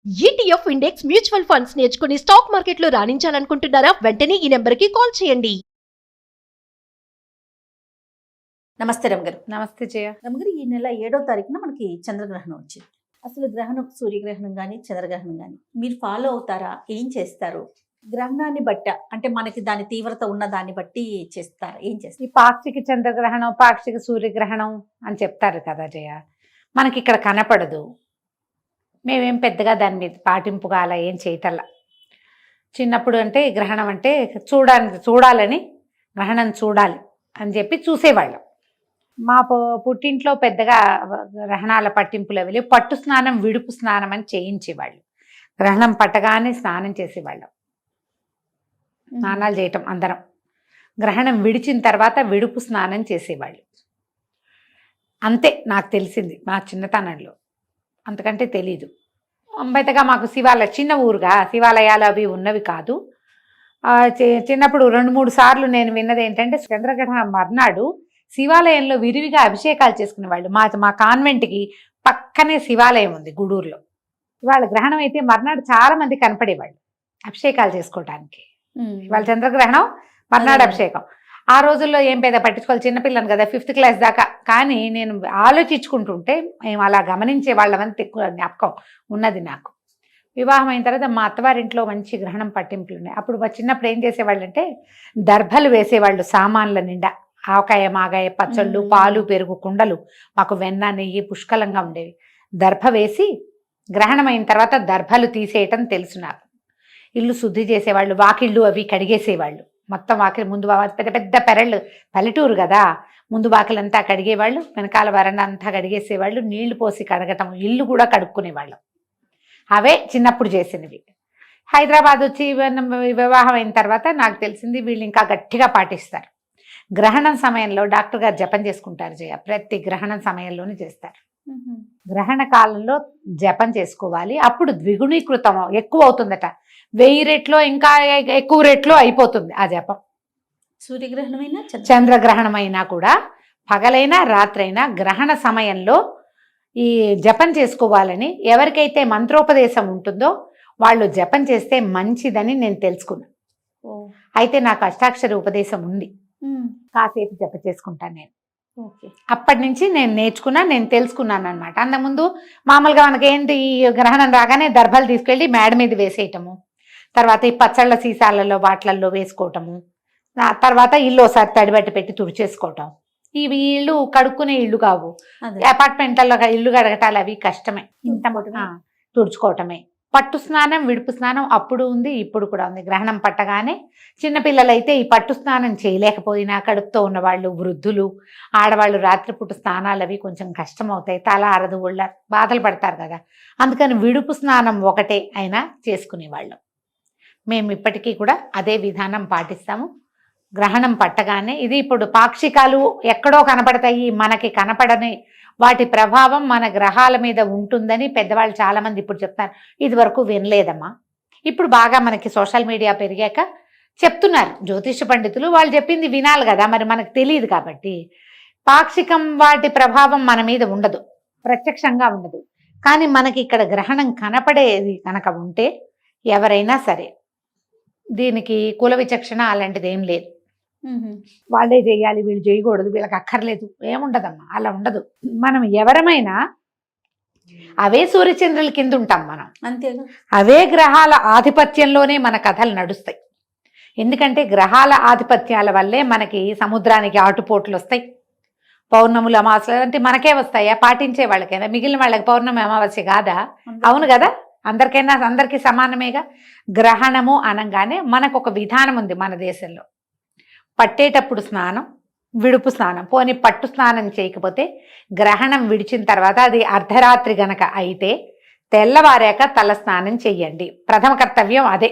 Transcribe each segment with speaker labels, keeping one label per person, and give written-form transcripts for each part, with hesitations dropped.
Speaker 1: ETF index mutual funds నేర్చుకుని stock మార్కెట్లో రాణించాలనుకుంటున్నారా? వెంటనే ఈ నెంబర్కి కాల్ చేయండి.
Speaker 2: నమస్తే రమగారు.
Speaker 3: నమస్తే జయ.
Speaker 2: రమగారు, ఈ నెల 7వ తారీఖున మనకి చంద్రగ్రహణం వచ్చింది. అసలు గ్రహణం, సూర్యగ్రహణం కానీ చంద్రగ్రహణం కానీ మీరు ఫాలో అవుతారా? ఏం చేస్తారు? గ్రహణాన్ని బట్ట అంటే మనకి దాని తీవ్రత ఉన్న దాన్ని బట్టి చేస్తారు, ఏం చేస్తారు?
Speaker 3: ఈ పాక్షిక చంద్రగ్రహణం, పాక్షిక సూర్యగ్రహణం అని చెప్తారు కదా జయ. మనకి ఇక్కడ కనపడదు, మేమేం పెద్దగా దాని మీద పాటింపుగా అలా ఏం చేయటల్లా. చిన్నప్పుడు అంటే గ్రహణం అంటే చూడాలని, గ్రహణం చూడాలి అని చెప్పి చూసేవాళ్ళం. మా పుట్టింట్లో పెద్దగా గ్రహణాల పట్టింపులు అవి లేవు. పట్టు స్నానం, విడుపు స్నానం అని చేయించేవాళ్ళు. గ్రహణం పట్టగానే స్నానం చేసేవాళ్ళం. స్నానాలు చేయటం అందరం. గ్రహణం విడిచిన తర్వాత విడుపు స్నానం చేసేవాళ్ళు. అంతే నాకు తెలిసింది మా చిన్నతనంలో, అంతకంటే తెలీదు. పెద్దగా మాకు చిన్న ఊరుగా శివాలయాలు అవి ఉన్నవి కాదు. చిన్నప్పుడు 2-3 సార్లు నేను విన్నది ఏంటంటే, చంద్రగ్రహణం మర్నాడు శివాలయంలో విరివిగా అభిషేకాలు చేసుకునేవాళ్ళు. మా కాన్వెంట్కి పక్కనే శివాలయం ఉంది గూడూరులో. ఇవాళ గ్రహణం అయితే మర్నాడు చాలా మంది కనపడేవాళ్ళు అభిషేకాలు చేసుకోవటానికి. ఇవాళ చంద్రగ్రహణం, మర్నాడు అభిషేకం. ఆ రోజుల్లో ఏం పెద్ద పట్టించుకోవాలి, చిన్నపిల్లని కదా, 5th క్లాస్ దాకా. కానీ నేను ఆలోచించుకుంటుంటే మేము అలా గమనించే వాళ్ళమని ఎక్కువ జ్ఞాపకం ఉన్నది నాకు. వివాహం అయిన తర్వాత మా అత్తవారింట్లో మంచి గ్రహణం పట్టింపులు ఉన్నాయి. అప్పుడు మా చిన్నప్పుడు ఏం చేసేవాళ్ళు అంటే, దర్భలు వేసేవాళ్ళు సామాన్ల నిండా. ఆవకాయ, మాగాయ, పచ్చళ్ళు, పాలు, పెరుగు, కుండలు, మాకు వెన్న, నెయ్యి పుష్కలంగా ఉండేవి. దర్భ వేసి గ్రహణం అయిన తర్వాత దర్భలు తీసేయటం తెలుసు నాకు. ఇల్లు శుద్ధి చేసేవాళ్ళు, వాకిళ్ళు అవి కడిగేసేవాళ్ళు. మొత్తం వాకిలి ముందు పెద్ద పెద్ద పెరళ్ళు, పల్లెటూరు కదా, ముందు వాకిలంతా కడిగేవాళ్ళు, వెనకాల వరండా అంతా కడిగేసేవాళ్ళు. నీళ్లు పోసి కడగటం, ఇల్లు కూడా కడుక్కునేవాళ్ళం. అవే చిన్నప్పుడు చేసినవి. హైదరాబాద్ వచ్చి వివాహం అయిన తర్వాత నాకు తెలిసింది వీళ్ళు ఇంకా గట్టిగా పాటిస్తారు. గ్రహణం సమయంలో డాక్టర్ గారు జపం చేసుకుంటారు జయ. ప్రతి గ్రహణం సమయంలోనే చేస్తారు. గ్రహణ కాలంలో జపం చేసుకోవాలి. అప్పుడు ద్విగుణీకృతం ఎక్కువ అవుతుందట. 1000 రెట్లో ఇంకా ఎక్కువ రెట్లో అయిపోతుంది ఆ జపం.
Speaker 2: సూర్యగ్రహణమైనా
Speaker 3: చంద్రగ్రహణమైనా కూడా, పగలైనా రాత్రైనా గ్రహణ సమయంలో ఈ జపం చేసుకోవాలని ఎవరికైతే మంత్రోపదేశం ఉంటుందో వాళ్ళు జపం చేస్తే మంచిదని నేను తెలుసుకున్నాను. అయితే నాకు అష్టాక్షరి ఉపదేశం ఉంది, కాసేపు జప చేసుకుంటాను నేను. అప్పటి నుంచి నేను నేను తెలుసుకున్నాను అనమాట. అంతకుముందు మామూలుగా మనకేంటి, ఈ గ్రహణం రాగానే దర్భలు తీసుకెళ్ళి మేడ మీద వేసేయటము, తర్వాత ఈ పచ్చళ్ళ సీసాలలో వాటిలలో వేసుకోవటము, తర్వాత ఇల్లు ఒకసారి తడిబట్టి పెట్టి తుడిచేసుకోవటం. ఇవి ఇల్లు కడుక్కునే ఇల్లు కావు, అపార్ట్మెంట్లలో ఇల్లు కడగటాలు అవి కష్టమే. తుడుచుకోవటమే. పట్టు స్నానం, విడుపు స్నానం అప్పుడు ఉంది, ఇప్పుడు కూడా ఉంది. గ్రహణం పట్టగానే చిన్నపిల్లలైతే ఈ పట్టు స్నానం చేయలేకపోయినా, కడుపుతో ఉన్నవాళ్ళు, వృద్ధులు, ఆడవాళ్ళు రాత్రిపూట స్నానాలు అవి కొంచెం కష్టం అవుతాయి, తల ఆరదు, ఒళ్ళ బాధలు పడతారు కదా. అందుకని విడుపు స్నానం ఒకటే అయినా చేసుకునేవాళ్ళం. మేము ఇప్పటికీ కూడా అదే విధానం పాటిస్తాము. గ్రహణం పట్టగానే, ఇది ఇప్పుడు పాక్షికాలు ఎక్కడో కనపడతాయి, మనకి కనపడని వాటి ప్రభావం మన గ్రహాల మీద ఉంటుందని పెద్దవాళ్ళు చాలామంది ఇప్పుడు చెప్తున్నారు. ఇది వరకు వినలేదమ్మా. ఇప్పుడు బాగా మనకి సోషల్ మీడియా పెరిగాక చెప్తున్నారు జ్యోతిష పండితులు. వాళ్ళు చెప్పింది వినాలి కదా, మరి మనకు తెలియదు కాబట్టి. పాక్షికం వాటి ప్రభావం మన మీద ఉండదు, ప్రత్యక్షంగా ఉండదు. కానీ మనకి ఇక్కడ గ్రహణం కనపడేది కనుక ఉంటే ఎవరైనా సరే, దీనికి కుల విచక్షణ అలాంటిది ఏం లేదు. వాళ్ళే చేయాలి, వీళ్ళు చేయకూడదు, వీళ్ళకి అక్కర్లేదు, ఏముండదమ్మా, అలా ఉండదు. మనం ఎవరమైనా అవే సూర్యచంద్రుల కింద ఉంటాం మనం,
Speaker 2: అంతేగా. అవే
Speaker 3: గ్రహాల ఆధిపత్యంలోనే మన కథలు నడుస్తాయి. ఎందుకంటే గ్రహాల ఆధిపత్యాల వల్లే మనకి సముద్రానికి ఆటుపోట్లు వస్తాయి. పౌర్ణములు, అమావాస్యలు అంటే మనకే వస్తాయా? పాటించే వాళ్ళకైనా, మిగిలిన వాళ్ళకి పౌర్ణమి అమావాస్య కాదా? అవును కదా, అందరికీ సమానమేగా. గ్రహణము అనగానే మనకు ఒక విధానం ఉంది మన దేశంలో. పట్టేటప్పుడు స్నానం, విడుపు స్నానం. పోనీ పట్టు స్నానం చేయకపోతే గ్రహణం విడిచిన తర్వాత, అది అర్ధరాత్రి గనక అయితే తెల్లవారాక తల స్నానం చెయ్యండి. ప్రథమ కర్తవ్యం అదే.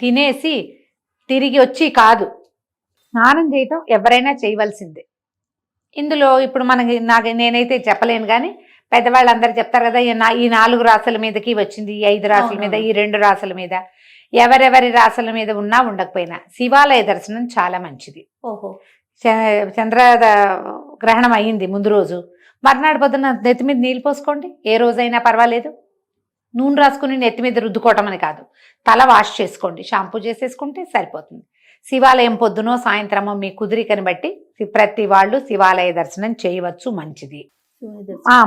Speaker 3: తినేసి తిరిగి వచ్చి కాదు, స్నానం చేయటం ఎవరైనా చేయవలసిందే. ఇందులో ఇప్పుడు నేనైతే చెప్పలేను, కానీ పెద్దవాళ్ళందరూ చెప్తారు కదా, ఈ 4 రాసుల మీదకి వచ్చింది, ఈ 5 రాసుల మీద, ఈ 2 రాసుల మీద. ఎవరెవరి రాసుల మీద ఉన్నా ఉండకపోయినా శివాలయ దర్శనం చాలా మంచిది. చంద్ర గ్రహణం అయ్యింది ముందు రోజు, మర్నాడు పొద్దున నెత్తి మీద నీళ్ళు పోసుకోండి, ఏ రోజైనా పర్వాలేదు. నూనె రాసుకుని నెత్తి మీద రుద్దుకోవటం అని కాదు, తల వాష్ చేసుకోండి, షాంపూ చేసేసుకుంటే సరిపోతుంది. శివాలయం పొద్దునో సాయంత్రమో మీ కుదిరికని బట్టి ప్రతి వాళ్ళు శివాలయ దర్శనం చేయవచ్చు, మంచిది.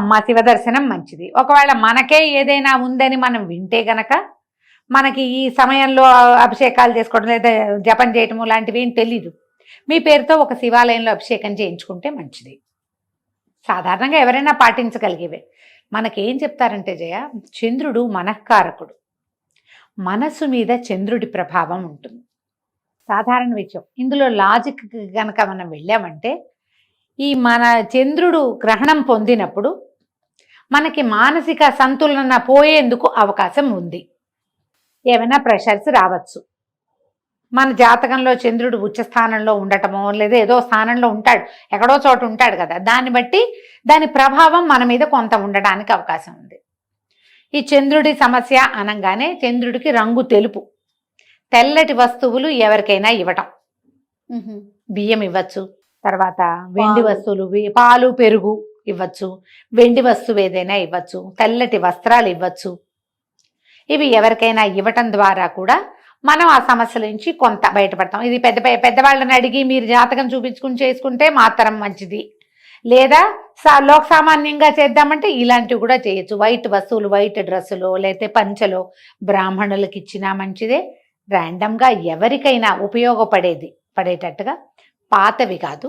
Speaker 3: మా శివ దర్శనం మంచిది. ఒకవేళ మనకే ఏదైనా ఉందని మనం వింటే గనక మనకి ఈ సమయంలో అభిషేకాలు చేసుకోవడం లేదా జపం చేయటము లాంటివి ఏం తెలీదు, మీ పేరుతో ఒక శివాలయంలో అభిషేకం చేయించుకుంటే మంచిది. సాధారణంగా ఎవరైనా పాటించగలిగేవే. మనకేం చెప్తారంటే జయ, చంద్రుడు మనఃకారకుడు, మనస్సు మీద చంద్రుడి ప్రభావం ఉంటుంది. సాధారణ విషయం. ఇందులో లాజిక్ కనుక మనం వెళ్ళామంటే ఈ మన చంద్రుడు గ్రహణం పొందినప్పుడు మనకి మానసిక సంతులన పోయేందుకు అవకాశం ఉంది. ఏమైనా ప్రెషర్స్ రావచ్చు. మన జాతకంలో చంద్రుడు ఉచ్చ స్థానంలో ఉండటమో లేదా ఏదో స్థానంలో ఉంటాడు, ఎక్కడో చోట ఉంటాడు కదా, దాన్ని బట్టి దాని ప్రభావం మన మీద కొంత ఉండడానికి అవకాశం ఉంది. ఈ చంద్రుడి సమస్య అనగానే చంద్రుడికి రంగు తెలుపు, తెల్లటి వస్తువులు ఎవరికైనా ఇవ్వటం, బియ్యం ఇవ్వచ్చు, తర్వాత వెండి వస్తువులు, పాలు పెరుగు ఇవ్వచ్చు, వెండి వస్తువు ఏదైనా ఇవ్వచ్చు, తెల్లటి వస్త్రాలు ఇవ్వచ్చు. ఇవి ఎవరికైనా ఇవ్వటం ద్వారా కూడా మనం ఆ సమస్యల నుంచి కొంత బయటపడతాం. ఇది పెద్దవాళ్ళని అడిగి మీరు జాతకం చూపించుకుని చేసుకుంటే మాత్రం మంచిది, లేదా లోక సామాన్యంగా చేద్దామంటే ఇలాంటివి కూడా చేయొచ్చు. వైట్ వస్తువులు, వైట్ డ్రెస్సులో లేకపోతే పంచలో బ్రాహ్మణులకు ఇచ్చినా మంచిదే. ర్యాండమ్గా ఎవరికైనా పడేటట్టుగా పాతవి కాదు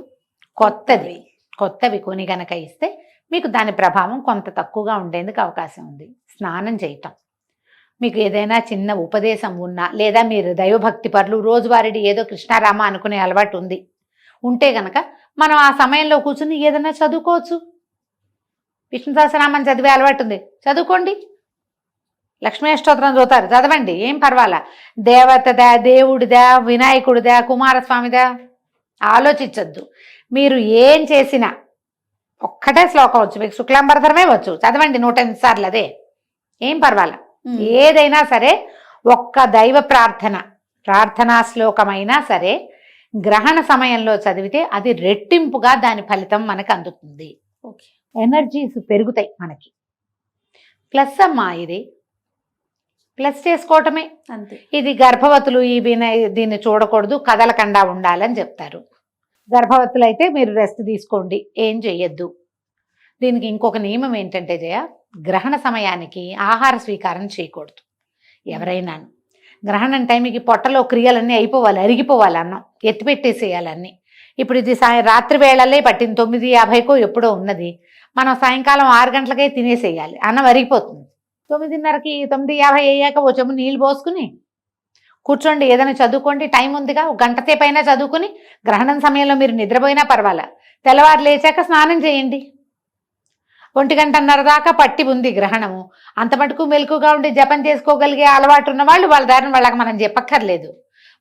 Speaker 3: కొత్తవి కొని గనక ఇస్తే మీకు దాని ప్రభావం కొంత తక్కువగా ఉండేందుకు అవకాశం ఉంది. స్నానం చేయటం, మీకు ఏదైనా చిన్న ఉపదేశం ఉన్నా లేదా మీరు దైవభక్తి పరులు రోజువారీ ఏదో కృష్ణారామ అనుకునే అలవాటు ఉంటే గనక మనం ఆ సమయంలో కూర్చుని ఏదైనా చదువుకోవచ్చు. విష్ణు సహస్రనామం చదివే అలవాటు ఉంది, చదువుకోండి. లక్ష్మీ అష్టోత్తరం చదువుతారు, చదవండి, ఏం పర్వాలా. దేవతదా, దేవుడిదా, వినాయకుడిదా, కుమారస్వామిదా ఆలోచించద్దు. మీరు ఏం చేసినా ఒక్కటే శ్లోకం వచ్చు, మీకు శుక్లాంబరధరమే వచ్చు, చదవండి 108 సార్లు, అదే ఏం పర్వాలా. ఏదైనా సరే ఒక్క దైవ ప్రార్థనా శ్లోకమైనా సరే గ్రహణ సమయంలో చదివితే అది రెట్టింపుగా దాని ఫలితం మనకు అందుతుంది. ఎనర్జీస్ పెరుగుతాయి మనకి. ప్లస్ అమ్మా, ఇది ప్లస్ చేసుకోవటమే అంతే. ఇది గర్భవతులు దీన్ని చూడకూడదు, కదలకుండా ఉండాలని చెప్తారు. గర్భవతులు అయితే మీరు రెస్ట్ తీసుకోండి, ఏం చెయ్యొద్దు. దీనికి ఇంకొక నియమం ఏంటంటే జయ, గ్రహణ సమయానికి ఆహార స్వీకారం చేయకూడదు ఎవరైనా. గ్రహణం టైంకి పొట్టలో క్రియలన్నీ అయిపోవాలి, అరిగిపోవాలి, అన్నం ఎత్తిపెట్టేసేయాలన్నీ. ఇప్పుడు ఇది రాత్రి వేళలే పట్టింది, 9:50కో ఎప్పుడో ఉన్నది, మనం సాయంకాలం 6 గంటలకే తినేసేయాలి, అన్నం అరిగిపోతుంది. 9:30కి 9:50 అయ్యాక ఓ చెంబు నీళ్ళు పోసుకుని కూర్చోండి, ఏదైనా చదువుకోండి, టైం ఉందిగా, ఒక గంట సేపు అయినా చదువుకుని గ్రహణం సమయంలో మీరు నిద్రపోయినా పర్వాలా, తెల్లవారు లేచాక స్నానం చేయండి. 1:30 దాకా పట్టి ఉంది గ్రహణము, అంత మటుకు మెలకుగా ఉండి జపం చేసుకోగలిగే అలవాటు ఉన్న వాళ్ళు వాళ్ళ దారిని వాళ్ళకి మనం చెప్పక్కర్లేదు.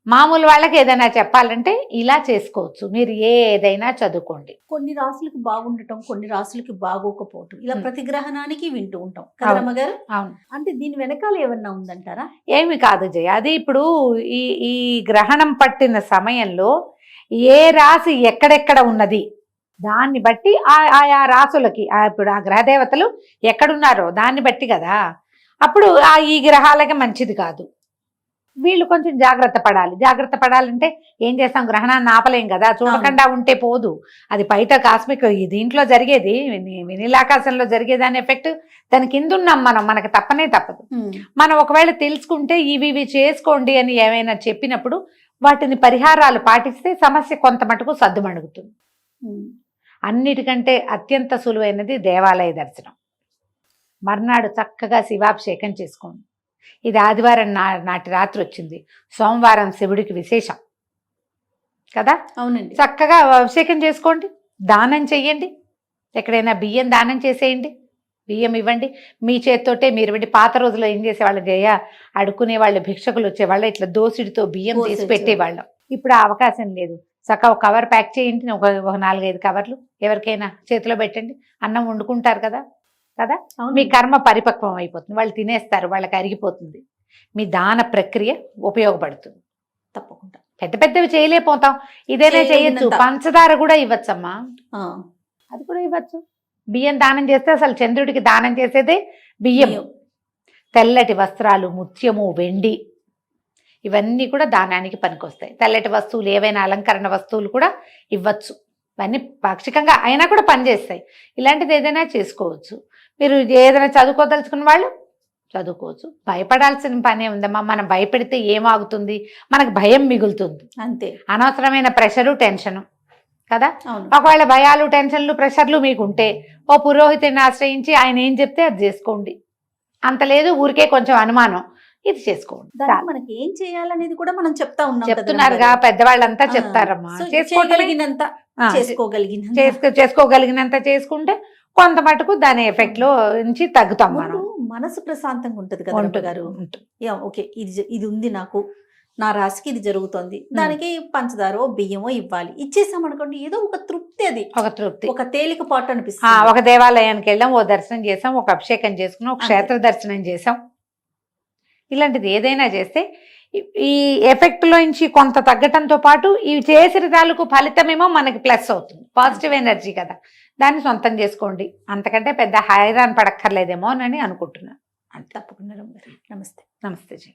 Speaker 3: మామూలు వాళ్ళకి ఏదైనా చెప్పాలంటే ఇలా చేసుకోవచ్చు. మీరు ఏదైనా చదువుకోండి.
Speaker 2: కొన్ని రాసులకు బాగుండటం, కొన్ని రాసులకి బాగోకపోవటం, ఇలా ప్రతి గ్రహణానికి వింటూ ఉంటాం కదా రమ్మగారు.
Speaker 3: అవును.
Speaker 2: అంటే దీని వెనకాల ఏమన్నా ఉందంటారా?
Speaker 3: ఏమి కాదు జయ, అది ఇప్పుడు ఈ గ్రహణం పట్టిన సమయంలో ఏ రాశి ఎక్కడెక్కడ ఉన్నది దాన్ని బట్టి ఆయా రాసులకి ఇప్పుడు ఆ గ్రహదేవతలు ఎక్కడున్నారో దాన్ని బట్టి కదా. అప్పుడు ఈ గ్రహాలకి మంచిది కాదు, వీళ్ళు కొంచెం జాగ్రత్త పడాలంటే ఏం చేస్తాం, గ్రహణాన్ని ఆపలేం కదా, చూడకుండా ఉంటే పోదు. అది బయట కాస్మిక్ దీంట్లో జరిగేది, వినీలాకాశంలో జరిగేదాని ఎఫెక్ట్ దాని కింద ఉన్నాం మనం, మనకు తప్పదు. మనం ఒకవేళ తెలుసుకుంటే ఇవి చేసుకోండి అని ఏమైనా చెప్పినప్పుడు వాటిని పరిహారాలు పాటిస్తే సమస్య కొంత మటుకు సద్దుమణుగుతుంది. అన్నిటికంటే అత్యంత సులువైనది దేవాలయ దర్శనం. మర్నాడు చక్కగా శివాభిషేకం చేసుకోండి. ఇది ఆదివారం నాటి రాత్రి వచ్చింది, సోమవారం శివుడికి విశేషం కదా.
Speaker 2: అవునండి.
Speaker 3: చక్కగా అభిషేకం చేసుకోండి, దానం చెయ్యండి, ఎక్కడైనా బియ్యం దానం చేసేయండి, బియ్యం ఇవ్వండి మీ చేత్తోటే. మీరు ఇవ్వండి. పాత రోజుల్లో ఏం చేసేవాళ్ళు జయ, అడుక్కునే వాళ్ళు, భిక్షకులు వచ్చేవాళ్ళు, ఇట్లా దోసిడితో బియ్యం తీసి పెట్టేవాళ్ళం. ఇప్పుడు ఆ అవకాశం లేదు. చక్కగా ఒక కవర్ ప్యాక్ చేయండి, ఒక 4-5 కవర్లు ఎవరికైనా చేతిలో పెట్టండి. అన్నం వండుకుంటారు కదా. మీ కర్మ పరిపక్వం అయిపోతుంది, వాళ్ళు తినేస్తారు, వాళ్ళకి అరిగిపోతుంది. మీ దాన ప్రక్రియ ఉపయోగపడుతుంది.
Speaker 2: తప్పకుండా.
Speaker 3: పెద్దవి చేయలేకపోతాం, ఇదేనే చేయొచ్చు. పంచదార కూడా ఇవ్వచ్చమ్మా, అది కూడా ఇవ్వచ్చు. బియ్యం దానం చేస్తే అసలు చంద్రుడికి దానం చేసేదే బియ్యం. తెల్లటి వస్త్రాలు, ముత్యము, వెండి ఇవన్నీ కూడా దానానికి పనికొస్తాయి. తెల్లటి వస్తువులు ఏవైనా అలంకరణ వస్తువులు కూడా ఇవ్వచ్చు. ఇవన్నీ పాక్షికంగా అయినా కూడా పనిచేస్తాయి. ఇలాంటిది ఏదైనా చేసుకోవచ్చు. మీరు ఏదైనా చదువుకోదలుచుకున్న వాళ్ళు చదువుకోవచ్చు. భయపడాల్సిన పనే ఉందమ్మా. మనం భయపెడితే ఏమాగుతుంది? మనకు భయం మిగులుతుంది.
Speaker 2: అంతే.
Speaker 3: అనవసరమైన ప్రెషరు, టెన్షను కదా.
Speaker 2: అవును.
Speaker 3: ఒకవేళ భయాలు, టెన్షన్లు, ప్రెషర్లు మీకుంటే ఓ పురోహితుడిని ఆశ్రయించి ఆయన ఏం చెప్తే అది చేసుకోండి. అంత లేదు ఊరికే కొంచెం అనుమానం, ఇది చేసుకోండి.
Speaker 2: దానికి మనకి ఏం చేయాలనేది కూడా మనం చెప్తా ఉన్నాం కదా
Speaker 3: చెప్తున్నారుగా
Speaker 2: గురుగారు.
Speaker 3: పెద్దవాళ్ళంతా
Speaker 2: ఆ,
Speaker 3: చెప్తారమ్మా.
Speaker 2: సో
Speaker 3: చేసుకోవటమే.
Speaker 2: చేయగలిగినంత చేసుకోగలిగినంత.
Speaker 3: చేసుకోగలిగినంత చేసుకుంటే కొంత మటుకు దాని ఎఫెక్ట్ లో నుంచి తగ్గుతాం మనం.
Speaker 2: ముందు మనసు ప్రశాంతంగా ఉంటది కదా
Speaker 3: ఉంటుంది,
Speaker 2: గారు.
Speaker 3: ఉంటుంది.
Speaker 2: ఓకే, ఇది ఉంది నాకు, నా రాశికి ఇది జరుగుతోంది, దానికి పంచదారో బియ్యమో ఇవ్వాలి, ఇచ్చేసాం అనుకోండి, ఏదో ఒక తృప్తి, అది
Speaker 3: ఒక తృప్తి,
Speaker 2: ఒక తేలికపాటు అనిపిస్తుంది.
Speaker 3: ఒక దేవాలయానికి వెళ్ళాం, ఓ దర్శనం చేసాం, ఒక అభిషేకం చేసుకున్నాం, ఒక క్షేత్ర దర్శనం చేసాం. ఇలాంటిది ఏదైనా చేస్తే ఈ ఎఫెక్ట్ లో నుంచి కొంత తగ్గటంతో పాటు ఈ చేసిన తాలూకు ఫలితమేమో మనకి ప్లస్ అవుతుంది. పాజిటివ్ ఎనర్జీ కదా, దాన్ని సొంతం చేసుకోండి. అంతకంటే పెద్ద హైరాన్ పడక్కర్లేదేమో అని అనుకుంటున్నాను.
Speaker 2: తప్పకుండా రమ్య గారు. నమస్తే.
Speaker 3: నమస్తే జీ.